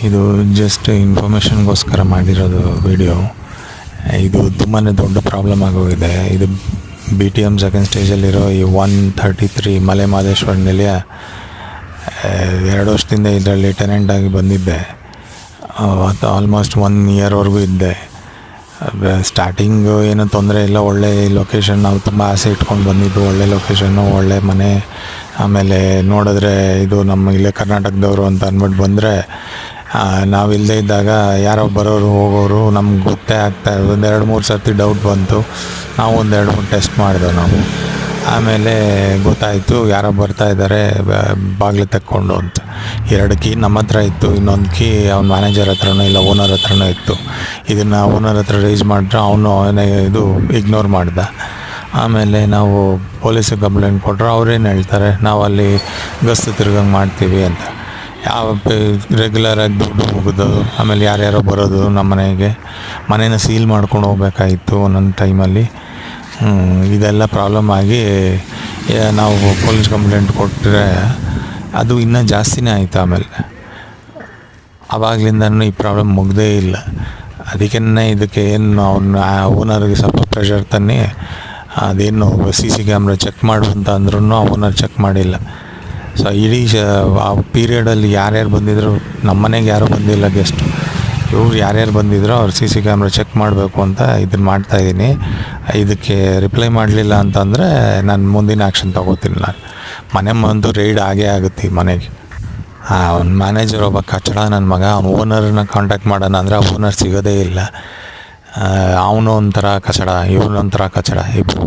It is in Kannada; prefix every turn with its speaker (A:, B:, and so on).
A: ಇದು ಜಸ್ಟ್ ಇನ್ಫಾರ್ಮೇಷನ್ಗೋಸ್ಕರ ಮಾಡಿರೋದು ವಿಡಿಯೋ. ಇದು ತುಂಬಾ ದೊಡ್ಡ ಪ್ರಾಬ್ಲಮ್ ಆಗೋಗಿದೆ. ಇದು BTM ಸೆಕೆಂಡ್ ಸ್ಟೇಜಲ್ಲಿರೋ ಈ 133 ಮಲೆ ಮಹದೇಶ್ವರ ನಿಲಯ 2 ವರ್ಷದಿಂದ ಇದರಲ್ಲಿ ಟೆನೆಂಟಾಗಿ ಬಂದಿದ್ದೆ. ಆಲ್ಮೋಸ್ಟ್ 1 ಇಯರ್ವರೆಗೂ ಇದ್ದೆ. ಸ್ಟಾರ್ಟಿಂಗು ಏನೂ ತೊಂದರೆ ಇಲ್ಲ, ಒಳ್ಳೆ ಲೊಕೇಶನ್, ನಾವು ತುಂಬ ಆಸೆ ಇಟ್ಕೊಂಡು ಬಂದಿದ್ದು, ಒಳ್ಳೆ ಲೊಕೇಶನ್ನು, ಒಳ್ಳೆ ಮನೆ. ಆಮೇಲೆ ನೋಡಿದ್ರೆ ಇದು ನಮ್ಮ ಇಲ್ಲೇ ಕರ್ನಾಟಕದವರು ಅಂತ ಅಂದ್ಬಿಟ್ಟು ಬಂದರೆ, ನಾವಿಲ್ಲದೇ ಇದ್ದಾಗ ಯಾರೋ ಬರೋರು ಹೋಗೋರು ನಮ್ಗೆ ಗೊತ್ತೇ ಆಗ್ತಾಯಿದೆ. 2-3 ಸರ್ತಿ ಡೌಟ್ ಬಂತು. ನಾವು 1-2-3 ಟೆಸ್ಟ್ ಮಾಡಿದೆವು ನಾವು. ಆಮೇಲೆ ಗೊತ್ತಾಯಿತು ಯಾರೋ ಬರ್ತಾಯಿದ್ದಾರೆ ಬಾಗಿಲು ತೆಕ್ಕೊಂಡು ಅಂತ. 2 ಕೀ ನಮ್ಮ ಹತ್ರ ಇತ್ತು, ಇನ್ನೊಂದು ಕೀ ಅವ್ನ ಮ್ಯಾನೇಜರ್ ಹತ್ರನೋ ಇಲ್ಲ ಓನರ್ ಹತ್ರನೋ ಇತ್ತು. ಇದನ್ನು ಓನರ್ ಹತ್ರ ರೈಸ್ ಮಾಡಿದ್ರೆ ಅವನೇ ಇದು ಇಗ್ನೋರ್ ಮಾಡ್ದ. ಆಮೇಲೆ ನಾವು ಪೊಲೀಸಿಗೆ ಕಂಪ್ಲೇಂಟ್ ಕೊಟ್ಟರೆ ಅವ್ರೇನು ಹೇಳ್ತಾರೆ, ನಾವು ಅಲ್ಲಿ ಗಸ್ತು ತಿರ್ಗಂಗೆ ಮಾಡ್ತೀವಿ ಅಂತ. ಯಾವ ರೆಗ್ಯುಲರಾಗಿ ದುಡ್ಡು ಮುಗಿದೋದು, ಆಮೇಲೆ ಯಾರ್ಯಾರೋ ಬರೋದು ನಮ್ಮ ಮನೇನ ಸೀಲ್ ಮಾಡ್ಕೊಂಡು ಹೋಗ್ಬೇಕಾಗಿತ್ತು ಒಂದೊಂದು ಟೈಮಲ್ಲಿ. ಇದೆಲ್ಲ ಪ್ರಾಬ್ಲಮ್ ಆಗಿ ನಾವು ಪೊಲೀಸ್ ಕಂಪ್ಲೇಂಟ್ ಕೊಟ್ಟರೆ ಅದು ಇನ್ನೂ ಜಾಸ್ತಿನೇ ಆಯಿತು. ಆಮೇಲೆ ಆವಾಗಲಿಂದನೂ ಈ ಪ್ರಾಬ್ಲಮ್ ಮುಗ್ದೇ ಇಲ್ಲ. ಅದಕ್ಕೆ ಇದಕ್ಕೆ ಏನು ಅವ್ನ ಓನರ್ಗೆ ಸ್ವಲ್ಪ ಪ್ರೆಷರ್ ತನ್ನಿ, ಅದೇನು CC ಕ್ಯಾಮ್ರಾ ಚೆಕ್ ಮಾಡು ಅಂತ ಅಂದ್ರೂ ಓನರ್ ಚೆಕ್ ಮಾಡಿಲ್ಲ. ಸೊ ಇಡೀ ಆ ಪೀರಿಯಡಲ್ಲಿ ಯಾರ್ಯಾರು ಬಂದಿದ್ರು, ನಮ್ಮ ಮನೆಗೆ ಯಾರೂ ಬಂದಿಲ್ಲ ಗೆಸ್ಟ್, ಇವ್ರು ಯಾರ್ಯಾರು ಬಂದಿದ್ರು ಅವ್ರು CC ಕ್ಯಾಮ್ರಾ ಚೆಕ್ ಮಾಡಬೇಕು ಅಂತ ಇದನ್ನು ಮಾಡ್ತಾಯಿದ್ದೀನಿ. ಇದಕ್ಕೆ ರಿಪ್ಲೈ ಮಾಡಲಿಲ್ಲ ಅಂತಂದರೆ ನಾನು ಮುಂದಿನ ಆ್ಯಕ್ಷನ್ ತೊಗೋತೀನಿ. ನಾನು ಮನೆ ಮುಂದೆ ರೈಡ್ ಆಗೇ ಆಗುತ್ತೆ ಈ ಮನೆಗೆ. ಅವ್ನ ಮ್ಯಾನೇಜರ್ ಒಬ್ಬ ಕಚಡ ನನ್ನ ಮಗ. ಅವ್ನು ಓನರ್ನ ಕಾಂಟ್ಯಾಕ್ಟ್ ಮಾಡೋಣ ಅಂದರೆ ಆ ಓನರ್ ಸಿಗೋದೇ ಇಲ್ಲ. ಅವನು ಒಂಥರ ಕಚಡ, ಇವನೊಂಥರ ಕಚಡ, ಇಬ್ಬರು.